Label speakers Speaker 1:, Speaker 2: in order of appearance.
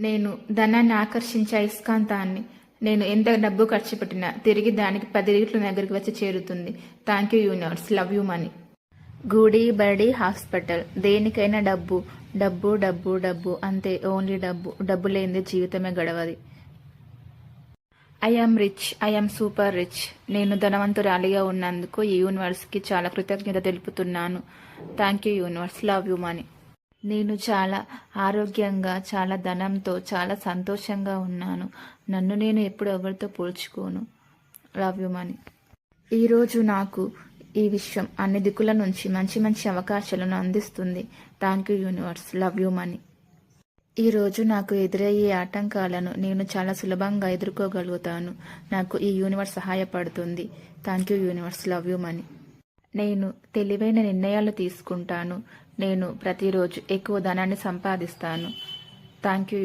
Speaker 1: నేను ధనాన్ని ఆకర్షించే అయస్కాంతాన్ని. నేను ఎంత డబ్బు ఖర్చు పెట్టినా తిరిగి దానికి 10 రెట్లు నా దగ్గరికి వచ్చి చేరుతుంది. Thank you universe, love you money. గుడి బడి హాస్పిటల్, దేనికైనా డబ్బు డబ్బు డబ్బు డబ్బు అంతే. ఓన్లీ డబ్బు. డబ్బు లేనిదే జీవితమే గడవది. I am rich, I am super rich. నేను ధనవంతురాలిగా ఉన్నందుకు ఈ యూనివర్స్కి చాలా కృతజ్ఞత తెలుపుతున్నాను. Thank you universe, love you money. నేను చాలా ఆరోగ్యంగా, చాలా ధనంతో, చాలా సంతోషంగా ఉన్నాను. నన్ను నేను ఎప్పుడు ఎవరితో పోల్చుకోను. Love you money. ఈరోజు నాకు ఈ విశ్వం అన్ని దిక్కుల నుంచి మంచి మంచి అవకాశాలను అందిస్తుంది. Thank you universe, love you money. ఈరోజు నాకు ఎదురయ్యే ఆటంకాలను నేను చాలా సులభంగా ఎదుర్కోగలుగుతాను. నాకు ఈ యూనివర్స్ సహాయపడుతుంది. Thank you universe, love you money. నేను తెలివైన నిర్ణయాలు తీసుకుంటాను. నేను ప్రతిరోజు ఎక్కువ ధనాన్ని సంపాదిస్తాను. Thank you.